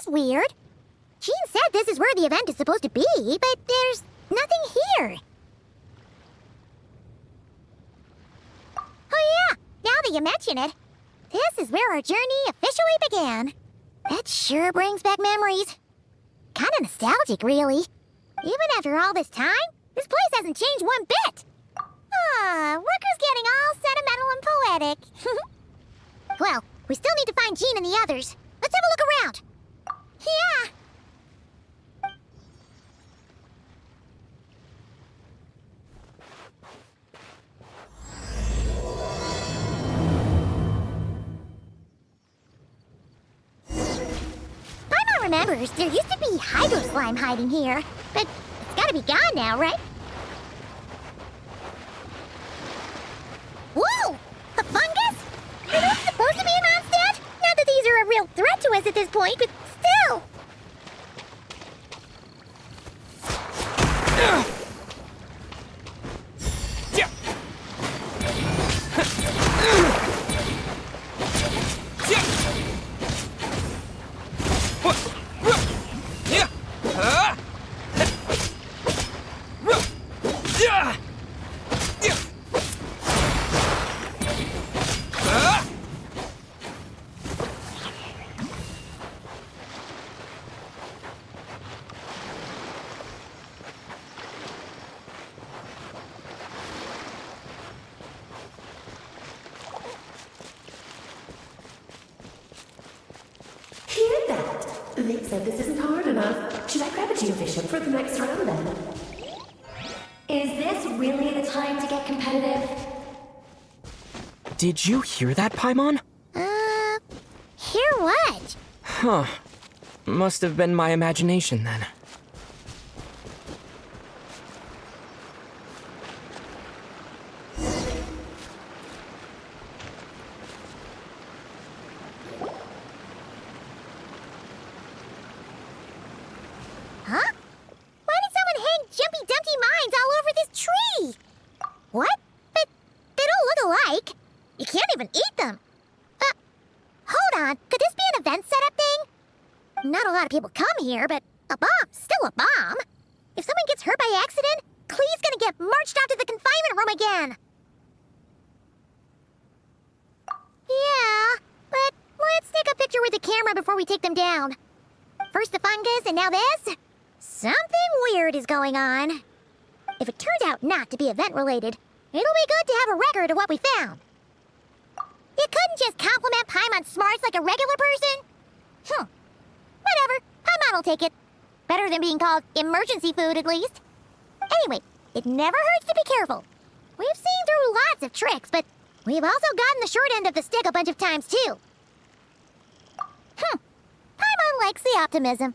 Weird. Jean said this is where the event is supposed to be, but there's nothing here. Oh yeah, now that you mention it, this is where our journey officially began. That sure brings back memories. Kinda nostalgic, really. Even after all this time, this place hasn't changed one bit. Look who's getting all sentimental and poetic. Well, we still need to find Jean and the others. Let's have a look around. Yeah! Paimon remembers there used to be hydro slime hiding here, but it's gotta be gone now, right? Whoa! A fungus? Are those supposed to be in Mondstadt? Not that these are a real threat to us at this point, but still! Vic said this isn't hard enough. Should I grab a geovision for the next round then? Is this really the time to get competitive? Did you hear that, Paimon? Hear what? Huh. Must have been my imagination then. Huh? Why did someone hang Jumpy Dumpty mines all over this tree? What? But they don't look alike. You can't even eat them. Hold on. Could this be an event setup thing? Not a lot of people come here, but a bomb's still a bomb. If someone gets hurt by accident, Clee's gonna get marched out to the confinement room again. Yeah, but let's take a picture with the camera before we take them down. First the fungus, and now this? Something weird is going on. If it turns out not to be event-related, it'll be good to have a record of what we found. You couldn't just compliment Paimon's smarts like a regular person? Whatever. Paimon will take it. Better than being called emergency food, at least. Anyway, it never hurts to be careful. We've seen through lots of tricks, but we've also gotten the short end of the stick a bunch of times, too. Paimon likes the optimism.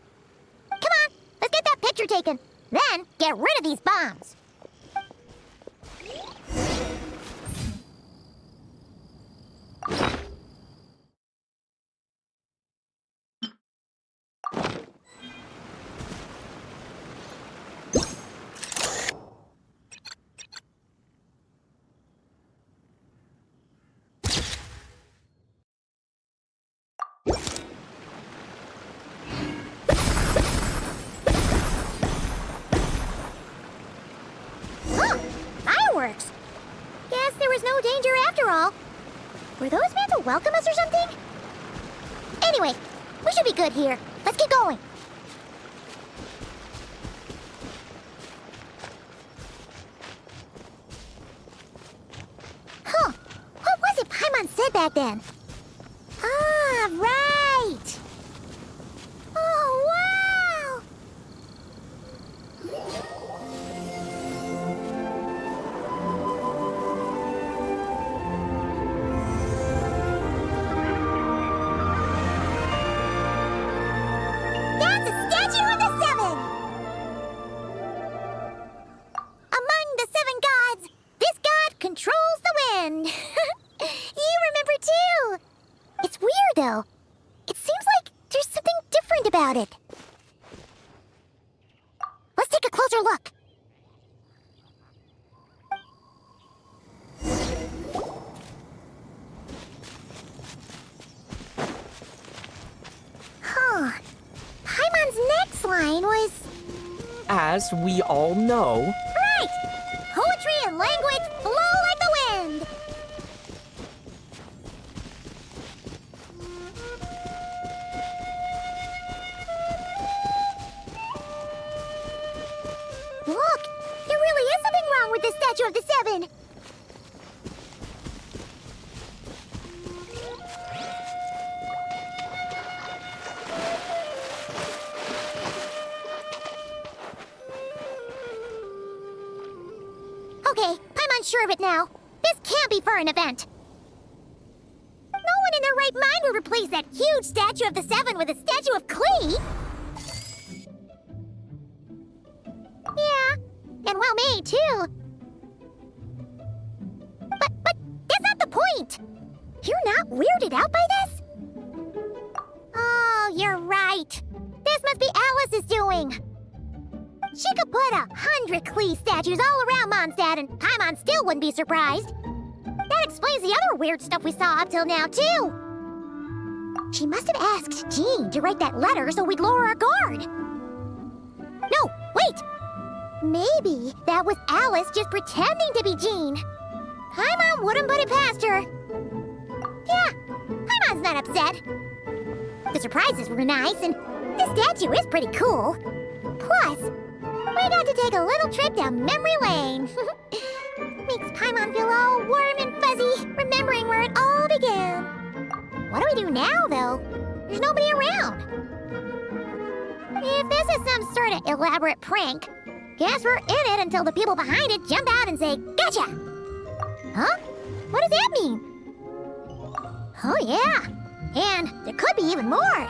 Come on, let's get that picture taken. Then, get rid of these bombs. Fireworks! Guess there was no danger after all. Were those meant to welcome us or something? Anyway, we should be good here. Let's get going. What was it Paimon said back then? Ah, right! Oh, wow! That's a statue of the seven! Among the seven gods, this god controls the wind. You remember too! It's weird though. It seems like there's about it. Let's take a closer look. Huh. Paimon's next line was... As we all know, Right! Poetry and language flow like the wind! Look! There really is something wrong with this statue of the Seven! Okay, Paimon's sure of it now. This can't be for an event. No one in their right mind would replace that huge statue of the Seven with a statue of Klee. Yeah, and well made too. But that's not the point. You're not weirded out by this? Oh, you're right. This must be Alice's doing. She could put 100 Klee statues all around Mondstadt and Paimon still wouldn't be surprised. That explains the other weird stuff we saw up till now, too. She must have asked Jean to write that letter so we'd lower our guard. No, wait! Maybe that was Alice just pretending to be Jean. Paimon wouldn't put it past her. Yeah, Paimon's not upset. The surprises were nice, and this statue is pretty cool. Plus, we got to take a little trip down memory lane. Makes Paimon feel all warm and fuzzy, remembering where it all began. What do we do now, though? There's nobody around. If this is some sort of elaborate prank, guess we're in it until the people behind it jump out and say, "Gotcha!" Huh? What does that mean? Oh, yeah. And there could be even more.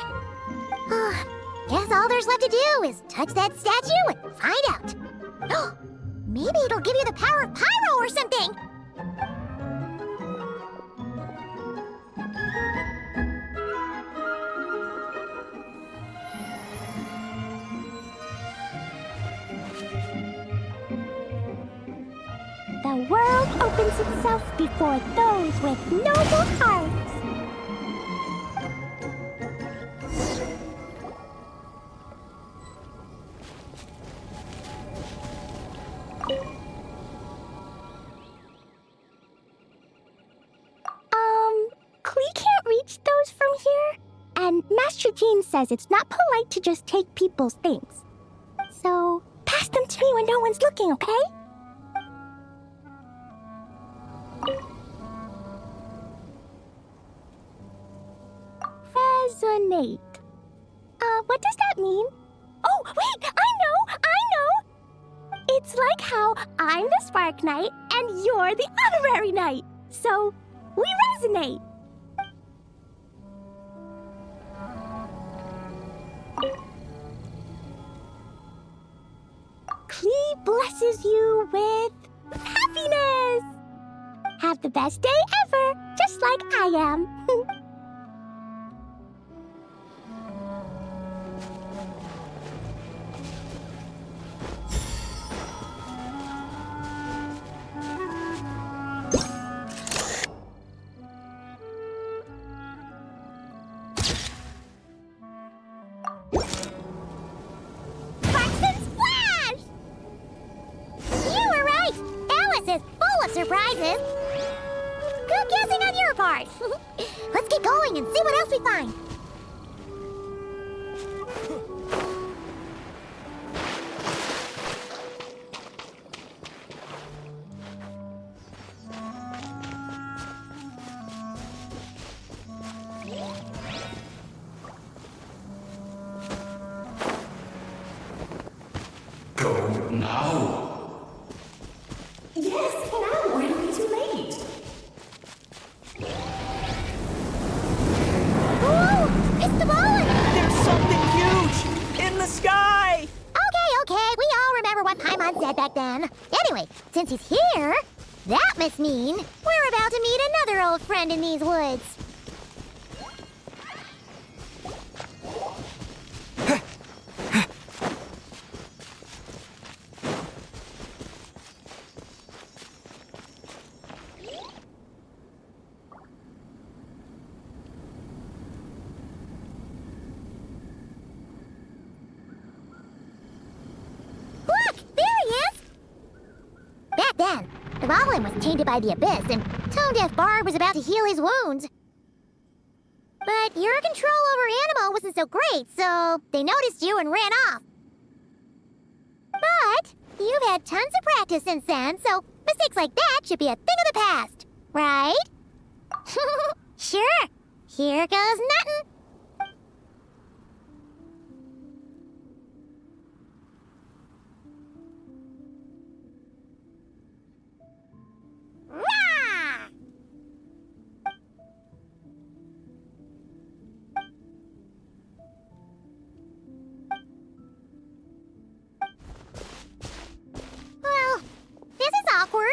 Guess all there's left to do is touch that statue and find out. Maybe it'll give you the power of pyro or something. The world opens itself before those with noble hearts. Klee can't reach those from here. And Master Jean says it's not polite to just take people's things. So, pass them to me when no one's looking, okay? Resonate. What does that mean? Oh, wait, I know! It's like how I'm the Spark Knight and you're the Honorary Knight. So, we resonate. Klee blesses you with happiness. Have the best day ever, just like I am. Surprises! Good guessing on your part! Let's get going and see what else we find! Go now! Yes, now we're gonna be too late. Whoa! It's the ball! there's something huge in the sky! Okay, we all remember what Paimon said back then. Anyway, since he's here, that must mean we're about to meet another old friend in these woods. Dvalin was tainted by the Abyss, and Tone-Deaf Barb was about to heal his wounds. But your control over Animo wasn't so great, so they noticed you and ran off. But you've had tons of practice since then, so mistakes like that should be a thing of the past, right? Sure. Here goes nothing. Rah! Well, this is awkward.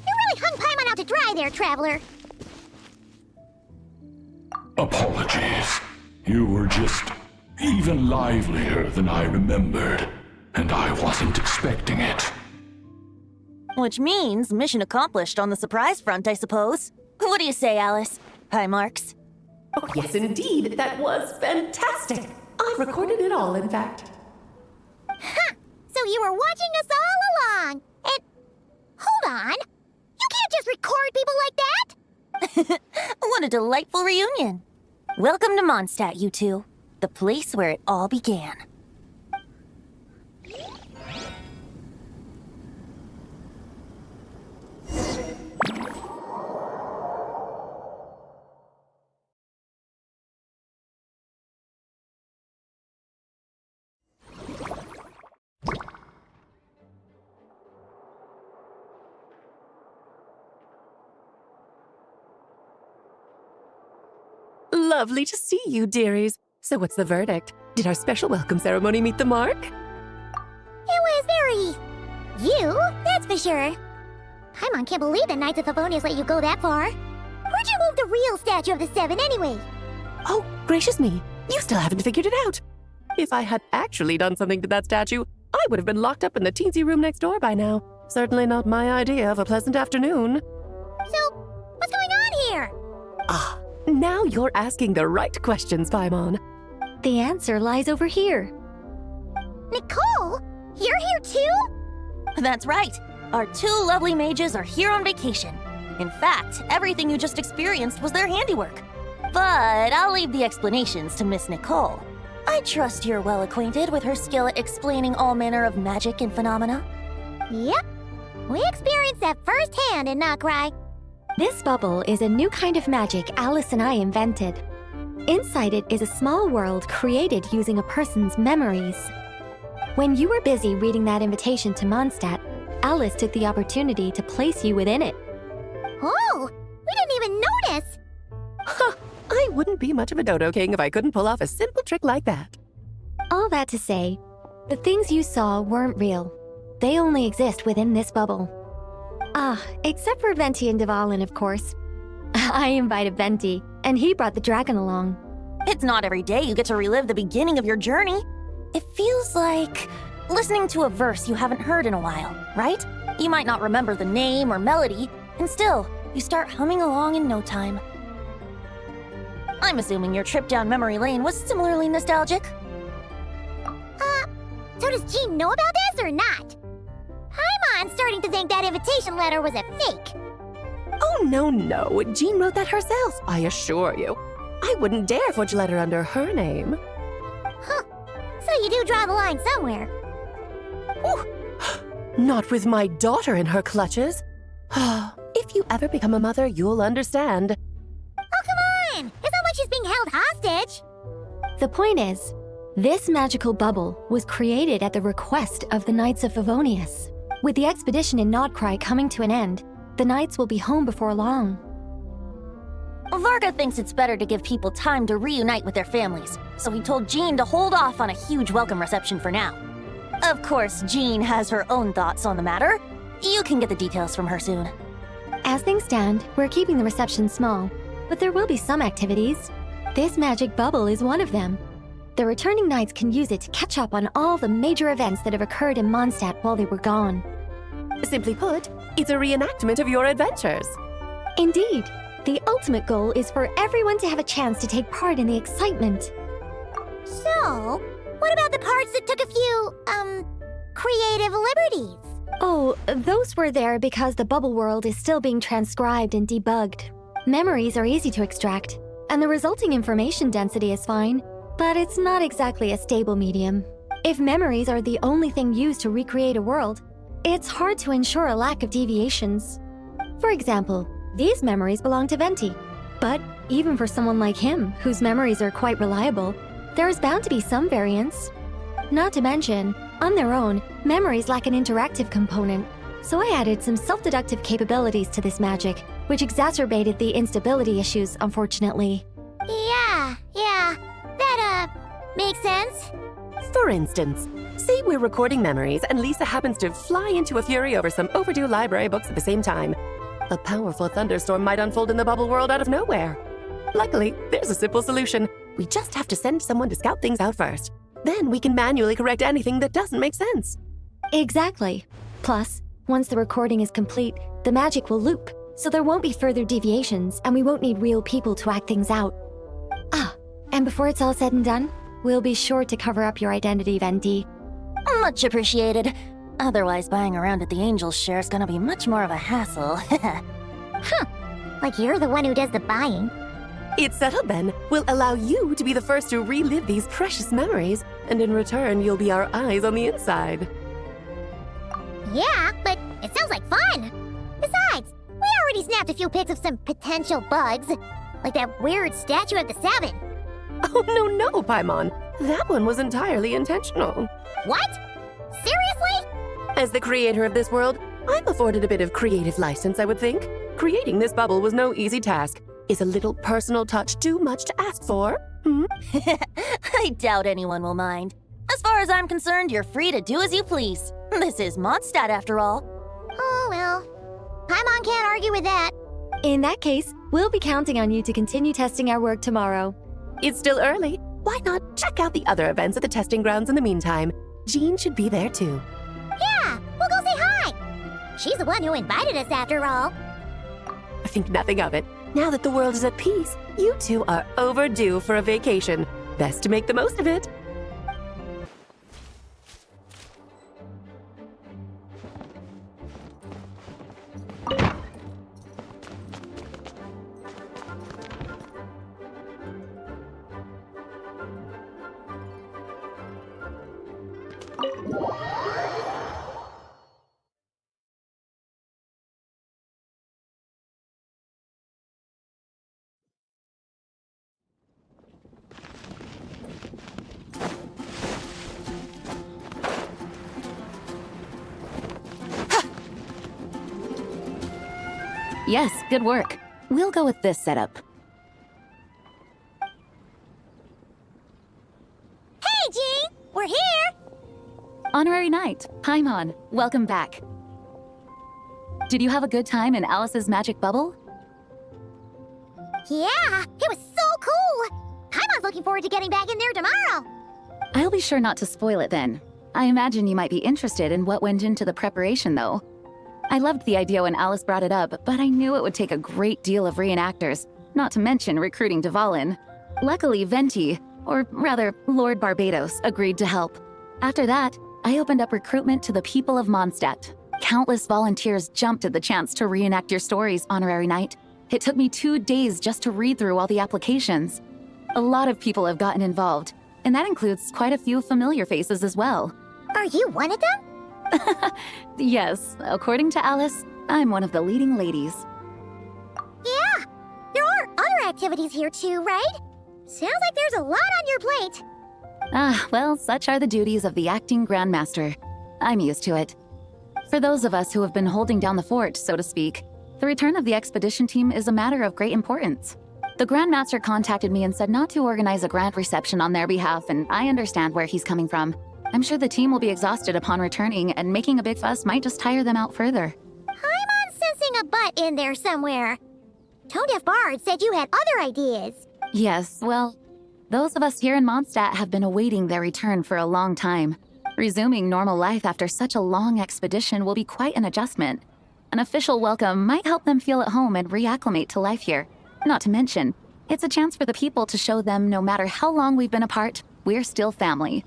You really hung Paimon out to dry there, Traveler. Apologies. You were just even livelier than I remembered, and I wasn't expecting it. Which means mission accomplished on the surprise front, I suppose. What do you say, Alice? High marks. Oh, yes, indeed. That was fantastic. I recorded it all, in fact. Huh! So you were watching us all along, and... Hold on! You can't just record people like that! What a delightful reunion. Welcome to Mondstadt, you two. The place where it all began. Lovely to see you, dearies. So what's the verdict? Did our special welcome ceremony meet the mark? It was very... you, that's for sure. Paimon can't believe the Knights of Favonius let you go that far. Where'd you move the real statue of the Seven anyway? Oh, gracious me. You still haven't figured it out. If I had actually done something to that statue, I would have been locked up in the teensy room next door by now. Certainly not my idea of a pleasant afternoon. So, what's going on here? Ah, now you're asking the right questions, Paimon. The answer lies over here. Nicole? You're here too? That's right. Our two lovely mages are here on vacation. In fact, everything you just experienced was their handiwork. But I'll leave the explanations to Miss Nicole. I trust you're well acquainted with her skill at explaining all manner of magic and phenomena. Yep. We experienced that firsthand in Nocrai. This bubble is a new kind of magic Alice and I invented. Inside it is a small world created using a person's memories. When you were busy reading that invitation to Mondstadt, Alice took the opportunity to place you within it. Oh, we didn't even notice. Huh, I wouldn't be much of a dodo king if I couldn't pull off a simple trick like that. All that to say, the things you saw weren't real. They only exist within this bubble. Ah, except for Venti and Dvalin, of course. I invited Venti, and he brought the dragon along. It's not every day you get to relive the beginning of your journey. It feels like listening to a verse you haven't heard in a while, right? You might not remember the name or melody, and still, you start humming along in no time. I'm assuming your trip down memory lane was similarly nostalgic. So does Jean know about this or not? Paimon's starting to think that invitation letter was a fake. Oh, no. Jean wrote that herself, I assure you. I wouldn't dare forge a letter under her name. Huh. So you do draw the line somewhere. Ooh. Not with my daughter in her clutches. If you ever become a mother, you'll understand. Oh, come on! It's not like she's being held hostage. The point is, this magical bubble was created at the request of the Knights of Favonius. With the expedition in Nocrai coming to an end, the Knights will be home before long. Varka thinks it's better to give people time to reunite with their families, so he told Jean to hold off on a huge welcome reception for now. Of course, Jean has her own thoughts on the matter. You can get the details from her soon. As things stand, we're keeping the reception small, but there will be some activities. This magic bubble is one of them. The returning Knights can use it to catch up on all the major events that have occurred in Mondstadt while they were gone. Simply put, it's a reenactment of your adventures. Indeed. The ultimate goal is for everyone to have a chance to take part in the excitement. So, what about the parts that took a few, creative liberties? Oh, those were there because the bubble world is still being transcribed and debugged. Memories are easy to extract, and the resulting information density is fine, but it's not exactly a stable medium. If memories are the only thing used to recreate a world, it's hard to ensure a lack of deviations. For example, these memories belong to Venti. But even for someone like him, whose memories are quite reliable, there is bound to be some variance. Not to mention, on their own, memories lack an interactive component. So I added some self-deductive capabilities to this magic, which exacerbated the instability issues, unfortunately. Yeah, that, makes sense. For instance, say we're recording memories and Lisa happens to fly into a fury over some overdue library books at the same time. A powerful thunderstorm might unfold in the bubble world out of nowhere. Luckily, there's a simple solution. We just have to send someone to scout things out first. Then we can manually correct anything that doesn't make sense. Exactly. Plus, once the recording is complete, the magic will loop, so there won't be further deviations, and we won't need real people to act things out. Ah, and before it's all said and done, we'll be sure to cover up your identity, Venti. Much appreciated. Otherwise, buying around at the Angel's share is gonna be much more of a hassle. Like you're the one who does the buying. It's settled then. We'll allow you to be the first to relive these precious memories, and in return, you'll be our eyes on the inside. Yeah, but it sounds like fun. Besides, we already snapped a few pics of some potential bugs, like that weird statue at the Savin. Oh, no, Paimon. That one was entirely intentional. What? Seriously? As the creator of this world, I'm afforded a bit of creative license, I would think. Creating this bubble was no easy task. Is a little personal touch too much to ask for? I doubt anyone will mind. As far as I'm concerned, you're free to do as you please. This is Mondstadt, after all. Oh, well. Paimon can't argue with that. In that case, we'll be counting on you to continue testing our work tomorrow. It's still early. Why not check out the other events at the testing grounds in the meantime? Jean should be there too. Yeah, we'll go say hi. She's the one who invited us after all. I think nothing of it. Now that the world is at peace, you two are overdue for a vacation. Best to make the most of it. Yes, good work. We'll go with this setup. Hey, Jean! We're here! Honorary Knight, Paimon, welcome back. Did you have a good time in Alice's magic bubble? Yeah, it was so cool! Paimon's looking forward to getting back in there tomorrow. I'll be sure not to spoil it then. I imagine you might be interested in what went into the preparation, though. I loved the idea when Alice brought it up, but I knew it would take a great deal of reenactors, not to mention recruiting Dvalin. Luckily, Venti, or rather, Lord Barbados, agreed to help. After that, I opened up recruitment to the people of Mondstadt. Countless volunteers jumped at the chance to reenact your stories, Honorary Knight. It took me 2 days just to read through all the applications. A lot of people have gotten involved, and that includes quite a few familiar faces as well. Are you one of them? Yes, according to Alice, I'm one of the leading ladies. Yeah, there are other activities here too, right? Sounds like there's a lot on your plate. Ah, well, such are the duties of the acting Grandmaster. I'm used to it. For those of us who have been holding down the fort, so to speak, the return of the expedition team is a matter of great importance. The Grandmaster contacted me and said not to organize a grand reception on their behalf, and I understand where he's coming from. I'm sure the team will be exhausted upon returning, and making a big fuss might just tire them out further. I'm sensing a butt in there somewhere. Tone-deaf Bard said you had other ideas. Yes, well, those of us here in Mondstadt have been awaiting their return for a long time. Resuming normal life after such a long expedition will be quite an adjustment. An official welcome might help them feel at home and reacclimate to life here. Not to mention, it's a chance for the people to show them no matter how long we've been apart, we're still family.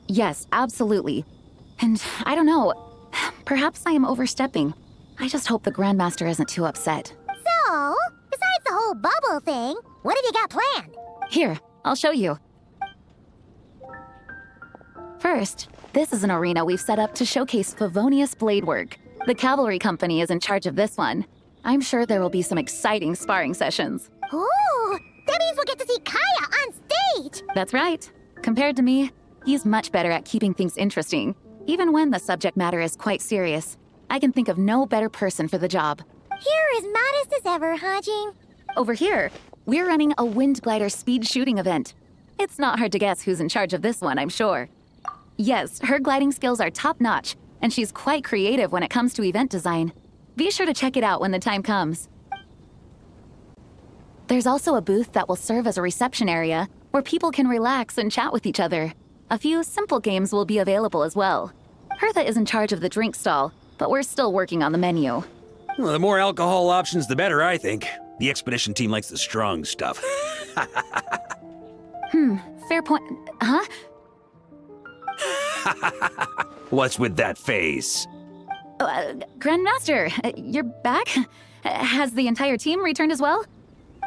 Yes, absolutely. And I don't know, Perhaps I am overstepping. I just hope the Grandmaster isn't too upset. So, besides the whole bubble thing, what have you got planned? Here, I'll show you. First, this is an arena we've set up to showcase Favonius blade work. The cavalry company is in charge of this one. I'm sure there will be some exciting sparring sessions. Ooh, that means we'll get to see Kaya on stage! That's right. Compared to me, he's much better at keeping things interesting, even when the subject matter is quite serious. I can think of no better person for the job. You're as modest as ever, Hajin. Over here, we're running a wind glider speed shooting event. It's not hard to guess who's in charge of this one, I'm sure. Yes, her gliding skills are top-notch, and she's quite creative when it comes to event design. Be sure to check it out when the time comes. There's also a booth that will serve as a reception area where people can relax and chat with each other. A few simple games will be available as well. Hertha is in charge of the drink stall, but we're still working on the menu. Well, the more alcohol options, the better, I think. The expedition team likes the strong stuff. Fair point. Huh? What's with that face? Grandmaster, you're back? Has the entire team returned as well?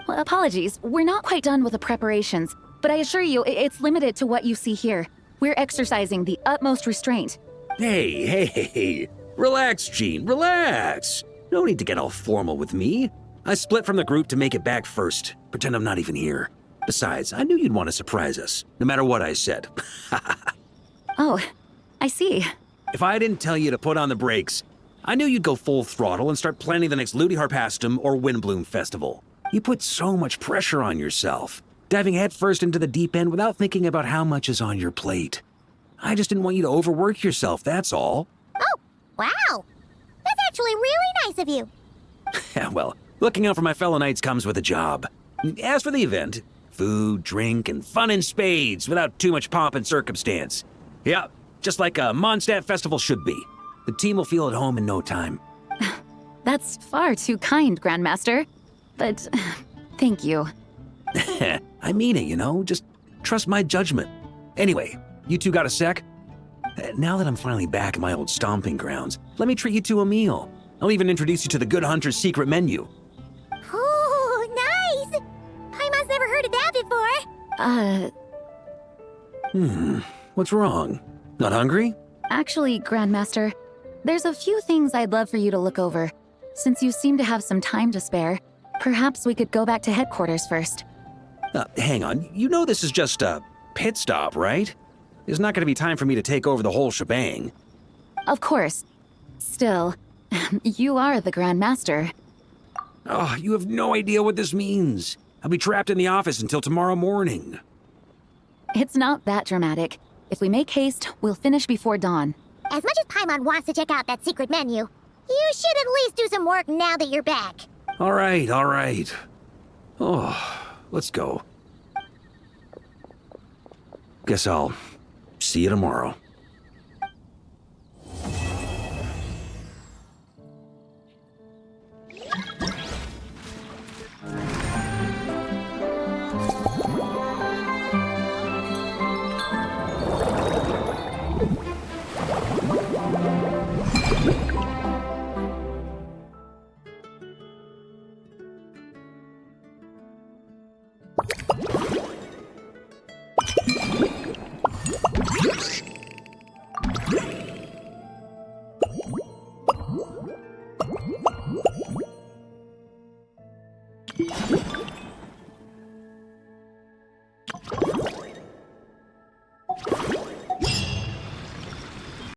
Well, apologies, we're not quite done with the preparations, but I assure you, it's limited to what you see here. We're exercising the utmost restraint. Hey. Relax, Jean, relax. No need to get all formal with me. I split from the group to make it back first. Pretend I'm not even here. Besides, I knew you'd want to surprise us, no matter what I said. Oh, I see. If I didn't tell you to put on the brakes, I knew you'd go full throttle and start planning the next Lunaharpastum or Wind Blume festival. You put so much pressure on yourself, diving headfirst into the deep end without thinking about how much is on your plate. I just didn't want you to overwork yourself, that's all. Oh, wow! That's actually really nice of you. Yeah, well, looking out for my fellow knights comes with a job. As for the event, food, drink, and fun in spades without too much pomp and circumstance. Yeah, just like a Mondstadt festival should be. The team will feel at home in no time. That's far too kind, Grandmaster. But thank you. I mean it, you know, just trust my judgment. Anyway, you two got a sec? Now that I'm finally back at my old stomping grounds, let me treat you to a meal. I'll even introduce you to the Good Hunter's secret menu. Ooh, nice! Paimon's never heard of that before. What's wrong? Not hungry? Actually, Grandmaster, there's a few things I'd love for you to look over. Since you seem to have some time to spare, perhaps we could go back to headquarters first. Hang on, you know this is just a pit stop, right? There's not going to be time for me to take over the whole shebang. Of course. Still, you are the Grandmaster. Oh, you have no idea what this means. I'll be trapped in the office until tomorrow morning. It's not that dramatic. If we make haste, we'll finish before dawn. As much as Paimon wants to check out that secret menu, you should at least do some work now that you're back. All right. Oh, let's go. Guess I'll see you tomorrow.